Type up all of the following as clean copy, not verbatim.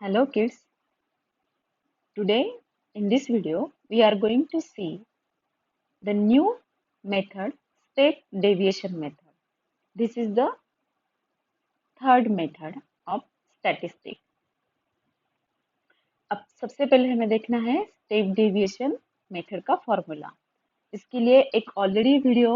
Hello kids, today in this video we are going to see the new method, step deviation method. This is the third method of statistics. अब सबसे पहले हमें देखना है step deviation method का formula. इसके लिए एक ऑलरेडी वीडियो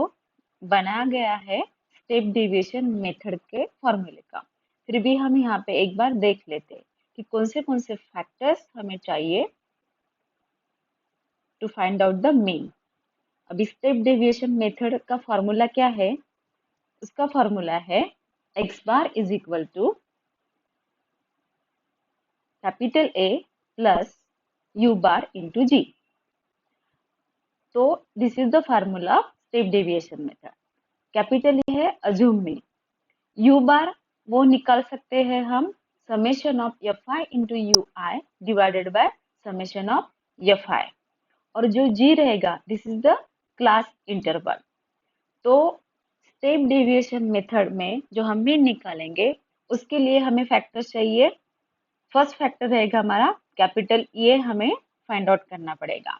बनाया गया है स्टेप डेविएशन मेथड के फॉर्मूले का। फिर भी हम यहाँ पे एक बार देख लेते हैं कि कौन से फैक्टर्स हमें चाहिए to find out the mean. अभी स्टेप डेविएशन मेथड का फॉर्मूला क्या है? उसका फॉर्मूला है x bar is equal to capital A plus u bar into G. तो this is the formula of step deviation method. Capital A है assumed mean, u बार वो निकाल सकते हैं हम summation of fi into U I divided by summation of fi, और जो g रहेगा this is the class interval. तो स्टेप डेविएशन मेथड में जो हम मीन निकालेंगे उसके लिए हमें फैक्टर चाहिए। फर्स्ट फैक्टर रहेगा हमारा कैपिटल ए, हमें फाइंड आउट करना पड़ेगा,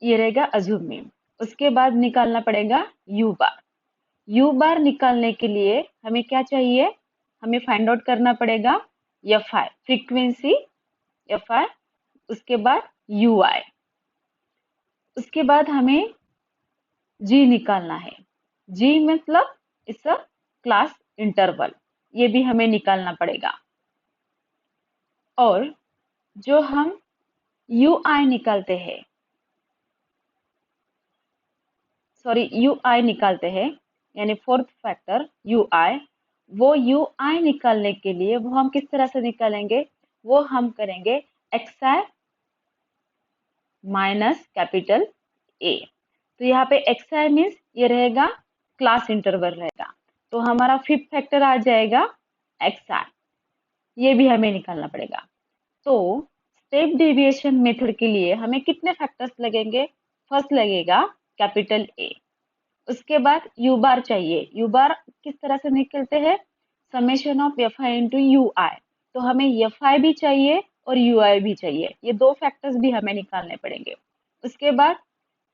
ये रहेगा अज्यूम मीन। उसके बाद निकालना पड़ेगा यू बार। यू बार निकालने के लिए हमें क्या चाहिए? हमें फाइंड आउट करना पड़ेगा F I, frequency F I, उसके बाद यू आई, उसके बाद हमें जी निकालना है। जी मतलब इस क्लास इंटरवल, ये भी हमें निकालना पड़ेगा। और जो हम यू आई निकालते हैं, यानी फोर्थ फैक्टर यू आई, वो यू आई निकालने के लिए वो हम किस तरह से निकालेंगे? वो हम करेंगे x I minus capital A. तो यहाँ पे एक्स आई मीन्स ये रहेगा क्लास इंटरवल रहेगा, तो हमारा फिफ्थ फैक्टर आ जाएगा एक्स आई, ये भी हमें निकालना पड़ेगा। तो स्टेप डेविएशन मेथड के लिए हमें कितने फैक्टर्स लगेंगे? फर्स्ट लगेगा कैपिटल ए, उसके बाद यू बार चाहिए। यू बार किस तरह से निकलते हैं? Summation of F I into U I, तो हमें एफ आई भी चाहिए और यू आई भी चाहिए, ये दो फैक्टर्स भी हमें निकालने पड़ेंगे। उसके बाद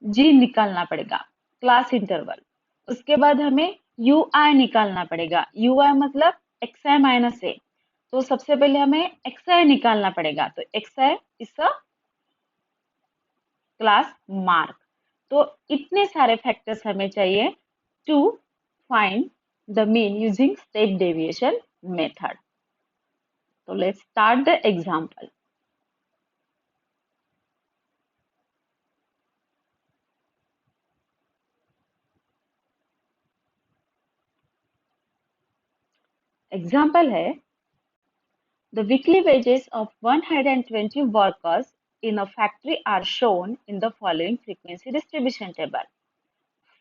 जी निकालना पड़ेगा, क्लास इंटरवल। उसके बाद हमें यू आई निकालना पड़ेगा, यू आई मतलब एक्स आई माइनस ए। तो सबसे पहले हमें एक्स आई निकालना पड़ेगा, तो X I is a class mark. तो इतने सारे फैक्टर्स हमें चाहिए to find the mean using step deviation method. तो let's start the example. Example है the weekly wages of 120 workers in a factory are shown in the following frequency distribution table.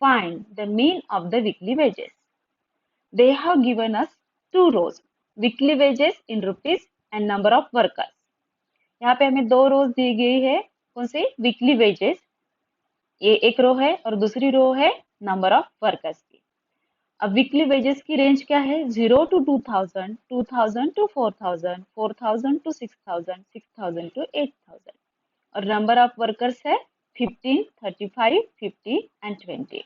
Find the mean of the weekly wages. They have given us two rows, weekly wages in rupees and number of workers. यहाँ पे हमें दो रोज दी गई है, कौन से? Weekly wages, ये एक रो है और दूसरी रो है नंबर ऑफ वर्कर्स की। अब वीकली वेजेस की रेंज क्या है? 0 to 2000, 2000 to 4000, 4000 to 6000, 6000 to 8000, और नंबर ऑफ वर्कर्स है 15, 35, 50 and 20,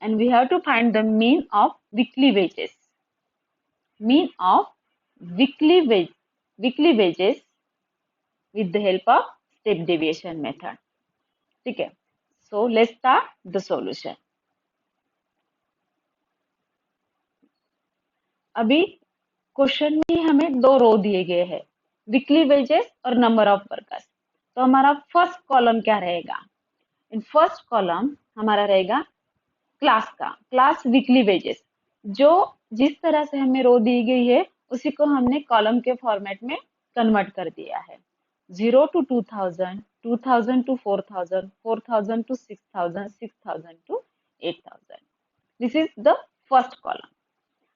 and we have to find the mean of weekly wages. Mean of weekly wages with the help of step deviation method. ठीक है, so let's start the solution. अभी question में हमें दो रो दिए गए हैं, वीकली वेजेस और नंबर ऑफ वर्कर्स। तो हमारा फर्स्ट कॉलम क्या रहेगा? इन फर्स्ट कॉलम हमारा रहेगा क्लास का, क्लास वीकली वेजेस। जो जिस तरह से हमें रो दी गई है उसी को हमने कॉलम के फॉर्मेट में कन्वर्ट कर दिया है। 0 to 2000, 2000 to 4000, 4000 to 6000, 6000 to 8000। This is the first column.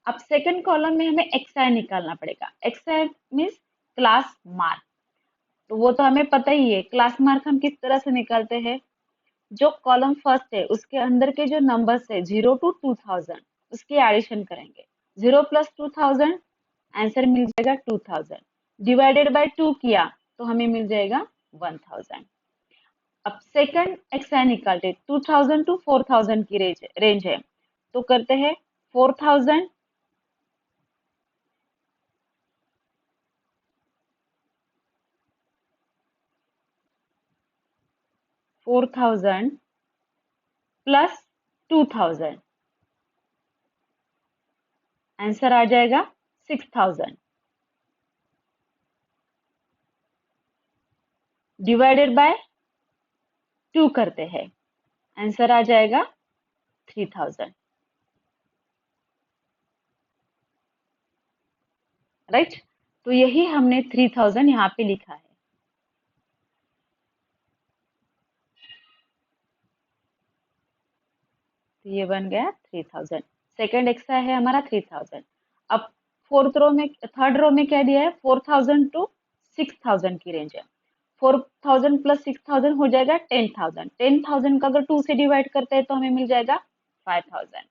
अब सेकंड कॉलम में हमें एक्स आई निकालना पड़ेगा। X I means class mark, तो वो तो हमें पता ही है। क्लास मार्क हम किस तरह से निकालते हैं? जो कॉलम फर्स्ट है उसके अंदर के जो नंबर्स है 0 to 2000 उसकी एडिशन करेंगे। 0 plus 2000 आंसर मिल जाएगा 2000। डिवाइडेड बाय 2 किया तो हमें मिल जाएगा 1000। अब सेकंड एक्सआई निकालते, 2000 टू 4000 की रेंज है, तो करते हैं 4000 प्लस 2000, आंसर आ जाएगा 6000। डिवाइडेड बाय 2 करते हैं, आंसर आ जाएगा 3000। राइट, तो यही हमने 3000 यहाँ पे लिखा है। तो ये बन गया 3000। सेकंड एक्सट्रा है हमारा 3000। अब थर्ड रो में क्या दिया है, 4000 टू 6000 की रेंज है। 4000 प्लस 6000 हो जाएगा 10000। 10000 का अगर 2 से डिवाइड करते हैं तो हमें मिल जाएगा 5000।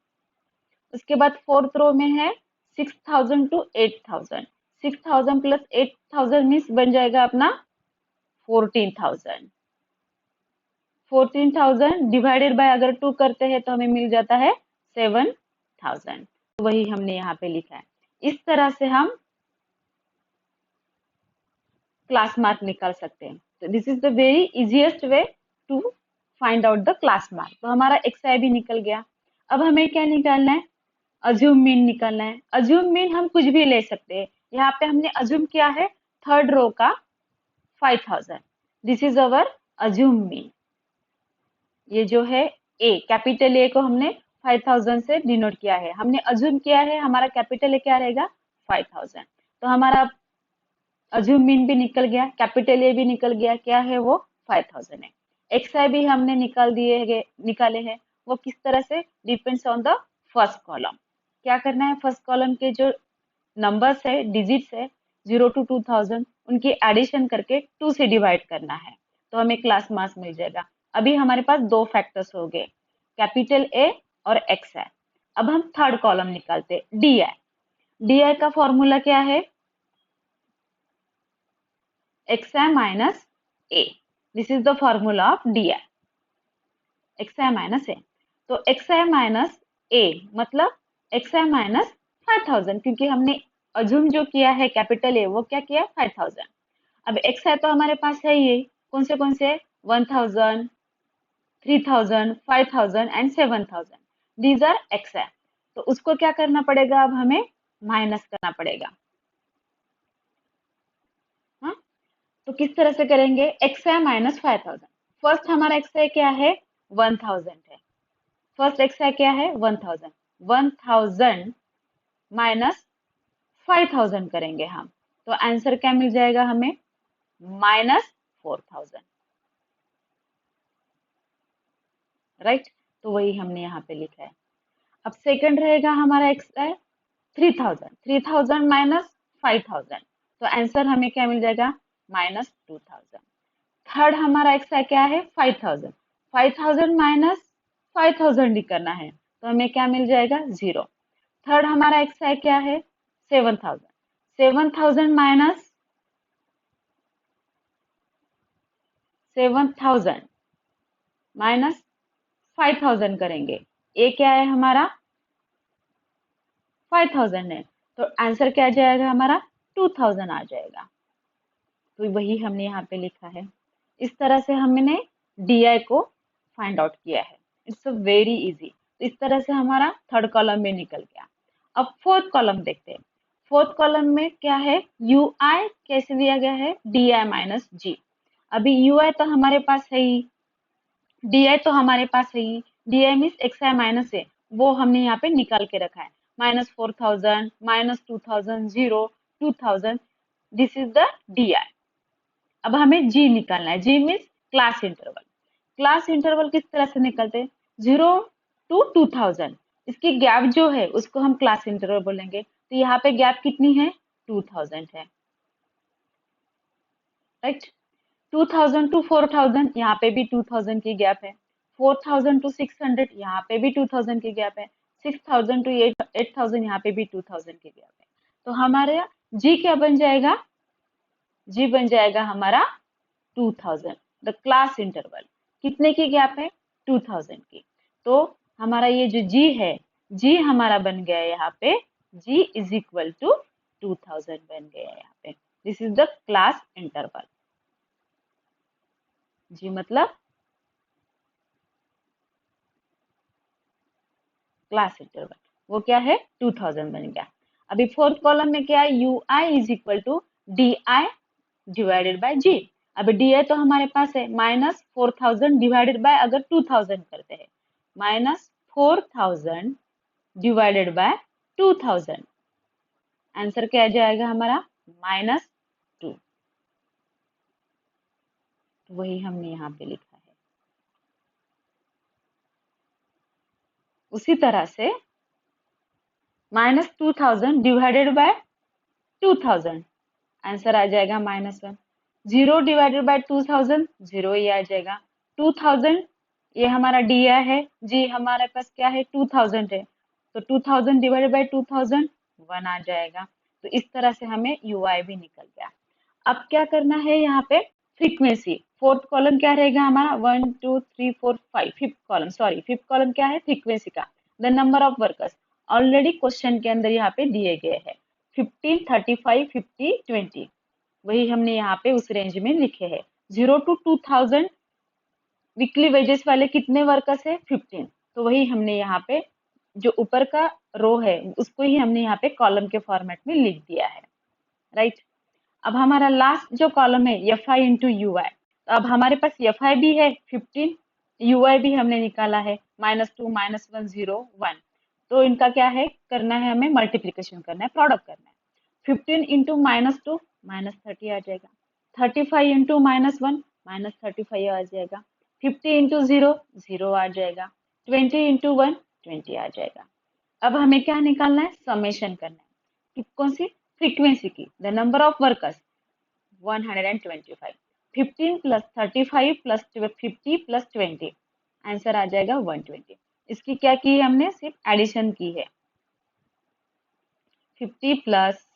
उसके बाद फोर्थ रो में है 6000 टू 8000। 6000 प्लस 8000 मीन्स बन जाएगा अपना 14000। 14000 डिवाइडेड बाय अगर 2 करते हैं तो हमें मिल जाता है 7000। तो वही हमने यहाँ पे लिखा है। इस तरह से हम क्लास मार्क निकाल सकते हैं। तो this is the very easiest way to find out the class mark. तो हमारा एक्सआई भी निकल गया। अब हमें क्या निकालना है, अज्यूम मीन निकालना है। अज्यूम मीन हम कुछ भी ले सकते हैं। यहाँ पे हमने अज्यूम किया है थर्ड रो का 5000। This is our assume mean. ये जो है ए, कैपिटल ए को हमने 5000 से डिनोट किया है। हमने अज्यूम किया है हमारा कैपिटल ए क्या रहेगा 5000। तो हमारा अज्यूम मीन भी निकल गया, कैपिटल ए भी निकल गया, क्या है वो 5000 है। एक्सआई भी हमने निकाले हैं। वो किस तरह से, depends on the first column. क्या करना है, फर्स्ट कॉलम के जो नंबर्स है, डिजिट्स है 0 टू 2000, उनकी एडिशन करके 2 से डिवाइड करना है, तो हमें क्लास मार्क्स मिल जाएगा। अभी हमारे पास दो फैक्टर्स हो गए, कैपिटल ए और एक्स आई। अब हम थर्ड कॉलम निकालते, डी आई। डी आई का फॉर्मूला क्या है, X I minus A. This is the formula of D I, X I minus A. तो एक्स आई माइनस ए मतलब एक्स आई माइनस 5000, क्योंकि हमने अज्यूम जो किया है कैपिटल ए, वो क्या किया 5000। अब एक्स आई तो हमारे पास है ये, कौन से 1000, 3000, 5000 एंड 7000, दीज आर एक्स आई। तो उसको क्या करना पड़ेगा, अब हमें माइनस करना पड़ेगा। हाँ, तो किस तरह से करेंगे, एक्स आई माइनस 5000। फर्स्ट हमारा एक्स आई क्या है 1000 है। फर्स्ट एक्स आई क्या है 1000। 1000 माइनस 5000 करेंगे हम, तो आंसर क्या मिल जाएगा हमें, माइनस 4000। राइट, तो वही हमने यहाँ पे लिखा है। अब सेकंड रहेगा हमारा एक्स है 3000। 3000 माइनस 5000, तो आंसर हमें क्या मिल जाएगा, माइनस 2000। थर्ड हमारा एक्स है क्या है 5000। 5000 माइनस 5000 ही करना है, तो हमें क्या मिल जाएगा 0। थर्ड हमारा एक्स है क्या है 7000। 7000 माइनस 7000 माइनस 5000 करेंगे, ए क्या है हमारा 5000 है, तो आंसर क्या आ जाएगा हमारा 2000 आ जाएगा। तो वही हमने यहाँ पे लिखा है। इस तरह से हमने डी आई को फाइंड आउट किया है। It's very easy. इस तरह से हमारा थर्ड कॉलम में निकल गया। अब फोर्थ कॉलम देखते हैं। फोर्थ कॉलम में क्या है, यू आई कैसे दिया गया है, डी आई माइनस जी। अभी यू आई तो हमारे पास है ही, डी आई तो हमारे पास है ही। D I means X I minus है, वो हमने यहाँ पे निकाल के रखा है। Minus 4000, minus 2000, 0, 2000, this is the D I. अब हमें जी निकालना है। G means class interval. Class interval किस तरह से निकलते हैं, 0 टू 2000, इसकी गैप जो है उसको हम क्लास इंटरवल बोलेंगे। तो यहाँ पे गैप कितनी है 2000 है। राइट, 2000 टू 4000, यहाँ पे भी 2000 की गैप है। 4000 टू 600, यहाँ पे भी 2000 की गैप है। 6000 टू 8000, यहाँ पे भी 2000 की गैप है। तो हमारे जी क्या बन जाएगा, जी बन जाएगा हमारा 2000। द क्लास इंटरवल कितने की गैप है, 2000 की। तो हमारा ये जो जी है, जी हमारा बन गया यहाँ पे, जी इज इक्वल टू 2000 बन गया यहाँ पे। This is the class interval. G मतलब क्लास इंटरवल, वो क्या है, 2000 बन गया। अभी फोर्थ कॉलम में क्या है, U I is equal to D I divided by G. अभी डी आई तो हमारे पास है, माइनस 4000 डिवाइडेड बाय अगर 2000 करते हैं, माइनस 4000 डिवाइडेड बाय 2000, आंसर क्या आ जाएगा हमारा, -2। वही हमने यहाँ पे लिखा है। उसी तरह से -2000 डिवाइडेड बाय 2000, आंसर आ जाएगा -1। 0 डिवाइडेड बाय 2000, 0 ही आ जाएगा। 2000 ये हमारा डी है, जी हमारे पास क्या है, 2000 है, तो 2000 डिवाइडेड बाय 2000 1 आ जाएगा। तो इस तरह से हमें यू आई भी निकल गया। अब क्या करना है यहाँ पे, फ्रीक्वेंसी। फोर्थ कॉलम क्या रहेगा हमारा, 1 2 3 4 5, fifth column, sorry fifth column क्या है, फ्रीक्वेंसी का। The number of workers already question के अंदर यहाँ पे दिए गए हैं, 15 35 50 20, वही हमने यहाँ पे उस रेंज में लिखे हैं। 0 to 2000 वीकली वेजेस वाले कितने वर्कर्स है, 15, तो वही हमने यहाँ पे जो ऊपर का रो है उसको ही हमने यहाँ पे कॉलम के फॉर्मेट में लिख दिया है, राइट। अब हमारा लास्ट जो कॉलम है F I into U I, तो अब हमारे पास एफ आई भी है 15, यू आई भी हमने निकाला है, -2 -1 0 1, तो इनका क्या है करना है, हमें मल्टीप्लीकेशन करना है, प्रोडक्ट करना है। 15 इंटू -2 -30 आ जाएगा, 35 इंटू -1 -35 आ जाएगा, 50 इंटू 0 0 आ जाएगा, 20 इंटू 1 20 आ जाएगा। अब हमें क्या निकालना है, समेशन करना है, कौन सी, फ्रीक्वेंसी की। The number of workers 125, 15 plus 35 plus 50 plus 20, answer आ जाएगा 120। इसकी क्या की है हमने, सिर्फ एडिशन की है, 50 plus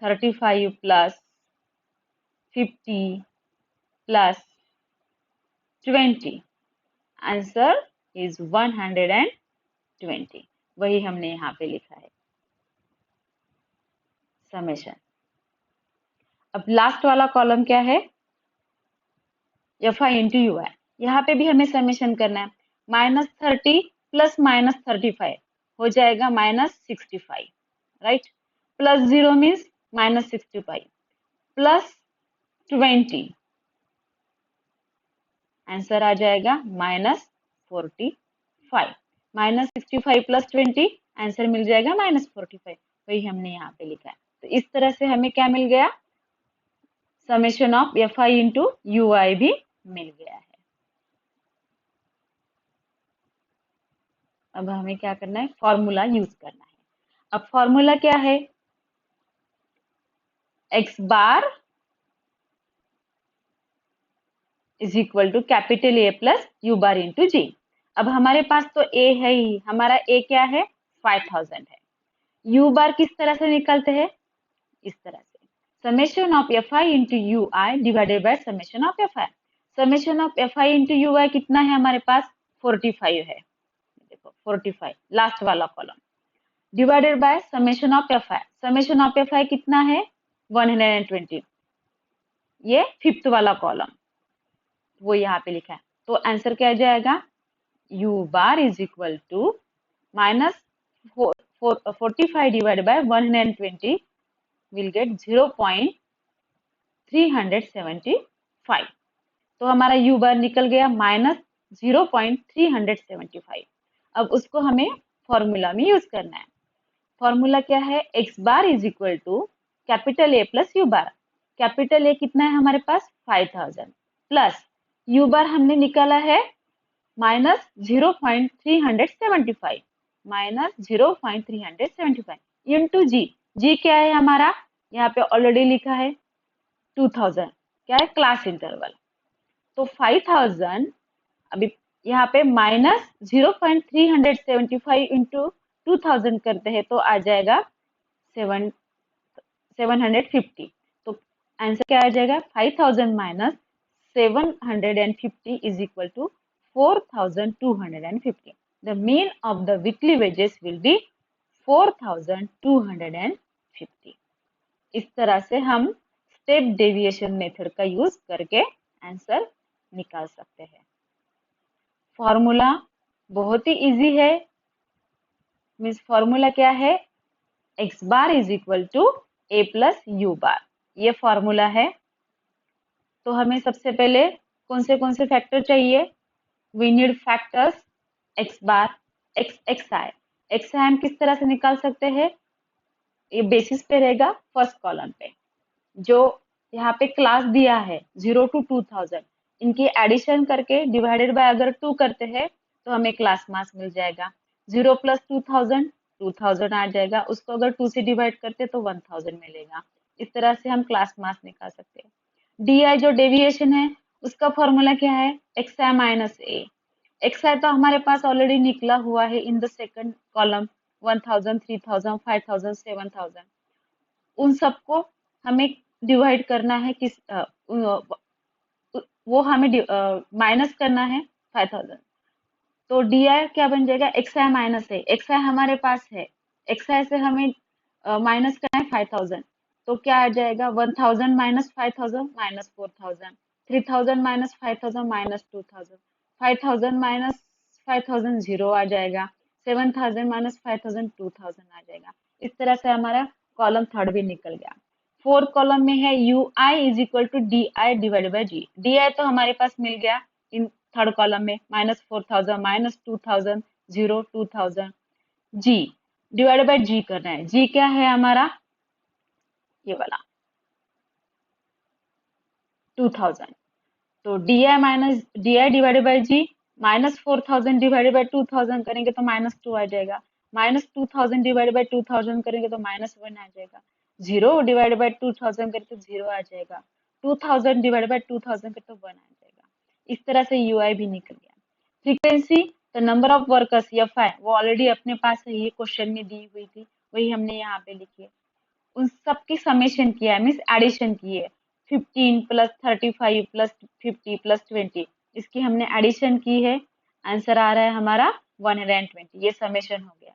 35 plus 50 plus 20, answer is 120। वही हमने यहाँ पे लिखा है, समेशन। अब लास्ट वाला कॉलम क्या है, एफ आई इंटू यू आई, यहाँ पे भी हमें समेशन करना है। -30 प्लस -35 हो जाएगा -65, right. Plus 0 means -65 plus 20, answer आ जाएगा -45। -65 प्लस 20, आंसर मिल जाएगा -45, वही हमने यहाँ पे लिखा है। तो इस तरह से हमें क्या मिल गया, summation of F I into U I भी मिल गया है। अब हमें क्या करना है, फॉर्मूला यूज करना है। अब फॉर्मूला क्या है, X bar is equal to capital A plus U bar into G. अब हमारे पास तो ए है ही, हमारा ए क्या है, 5000 है। यू बार किस तरह से निकलते हैं, इस तरह से, summation of F I into U I divided by summation of F I. Summation of F I into U I कितना है हमारे पास, 45 है, देखो 45 लास्ट वाला column, divided by summation of F I. Summation of F आई कितना है, 120, ये fifth वाला कॉलम, वो यहाँ पे लिखा है। तो आंसर क्या आ जाएगा, u bar is equal to minus 45 divided by 120 will get 0.375। तो हमारा u bar निकल गया -0.375। अब उसको हमें फॉर्मूला में यूज करना है। फॉर्मूला क्या है, x bar is equal to capital A plus U bar. Capital A कितना है हमारे पास, 5000 प्लस यू बार हमने निकाला है -0.375, -0.375 इंटू जी। जी क्या है हमारा, यहाँ पे ऑलरेडी लिखा है 2000, क्या है, क्लास इंटरवल। तो 5000 अभी यहाँ पे -0.375 इंटू 2000 करते हैं तो आ जाएगा 750। तो आंसर क्या आ जाएगा? 5000 minus 750 is equal to 4250। The mean of the weekly wages will be 4250। इस तरह से हम स्टेप डेविएशन मेथड का यूज करके आंसर निकाल सकते हैं। फॉर्मूला बहुत ही इजी है। मीन्स फॉर्मूला क्या है? x bar is equal to a plus U bar, ये फॉर्मूला है। तो हमें सबसे पहले कौन से फैक्टर चाहिए? We need factors x bar, xi हम किस तरह से निकाल सकते हैं? ये बेसिस पे रहेगा फर्स्ट कॉलम पे। जो यहाँ पे क्लास दिया है 0 to 2000, इनकी एडिशन करके डिवाइडेड बाय अगर 2 करते हैं तो हमें क्लास मास मिल जाएगा। 0 प्लस 2000 आ जाएगा, उसको अगर 2 से डिवाइड करते तो 1000 मिलेगा। इस तरह से हम क्लास मास निकाल सकते हैं। डी जो डेविएशन है उसका फॉर्मूला क्या है? X I minus A. X आई तो हमारे पास ऑलरेडी निकला हुआ है इन द सेकंड कॉलम, 1000, 3000, 5000, 7000। उन सबको हमें डिवाइड करना है किस वो हमें माइनस करना है 5000। तो डी आई क्या बन जाएगा? एक्स आई माइनस है। एक्स आई हमारे पास है, एक्स आई से हमें माइनस करना है 5000। तो क्या आ जाएगा? 1000 minus 5000 minus 4000, 3000 minus 5000 minus 2000, 5000 minus 5000 zero आ जाएगा, 7000 माइनस 5000 2000 आ जाएगा। इस तरह से हमारा कॉलम थर्ड भी निकल गया। फोर्थ कॉलम में है U I is equal to D I divide by G. D I तो हमारे पास मिल गया इन थर्ड कॉलम में, -4000 -2000 0 2000। जी डिवाइड बाय जी करना है। जी क्या है हमारा? ये वाला 2000। तो D I minus D I divided by G, -4000 divided by 2000 करेंगे तो -2 आ जाएगा, -2000 डिवाइडेड बाई 2000 करेंगे तो -1 आ जाएगा, 0 डिवाइडेड बाई 2000 करें तो 0 आ जाएगा, 2000 डिवाइडेड बाई 2000 करें तो 1 आ जाएगा। इस तरह से यू आई भी निकल गया। फ्रीक्वेंसी, तो number of workers F I वो ऑलरेडी अपने पास है, ये क्वेश्चन में दी हुई थी, वही हमने यहाँ पे लिखी है। उन सबकी समेशन किया है, मीन्स एडिशन की है। 15 प्लस 35 प्लस 50 प्लस 20, इसकी हमने एडिशन की है। आंसर आ रहा है हमारा 120। ये समेशन हो गया।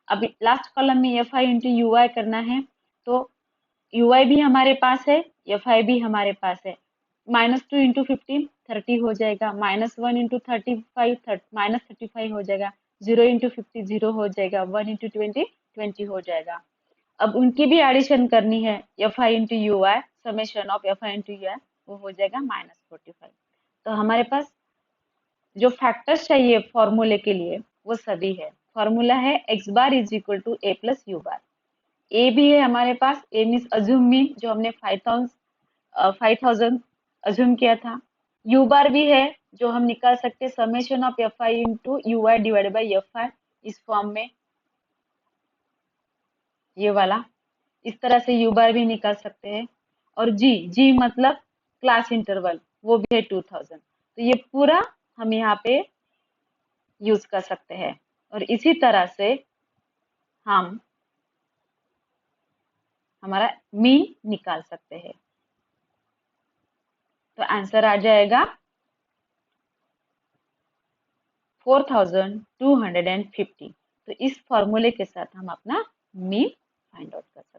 अब लास्ट कॉलम में एफ आई इंटू यू आई करना है। तो यू आई भी हमारे पास है, एफ आई भी हमारे पास है। -2 इंटू 15 30 हो जाएगा, -1 इंटू 35 -35 हो जाएगा, 0 इंटू 50 0 हो जाएगा, 1 इंटू 20 20 हो जाएगा। अब उनकी भी एडिशन करनी है, F I into U I, summation of F I into U I वो हो जाएगा -45। तो हमारे पास जो फैक्टर्स चाहिए फॉर्मूले के लिए वो सभी है। फॉर्मूला है X bar is equal to A plus U bar. A भी है हमारे पास, ए मीन्स अज्यूम मीन, जो हमने 5000 अज्यूम किया था। यू बार भी है जो हम निकाल सकते हैं summation of F I into U I divided by F I, इस फॉर्म में, ये वाला। इस तरह से यू बार भी निकाल सकते हैं। और जी जी मतलब क्लास इंटरवल, वो भी है 2000। तो ये पूरा हम यहाँ पे यूज कर सकते हैं। और इसी तरह से हम हमारा मीन निकाल सकते हैं। तो आंसर आ जाएगा 4250। तो इस फॉर्मूले के साथ हम अपना मीन फाइंड आउट कर सकते हैं।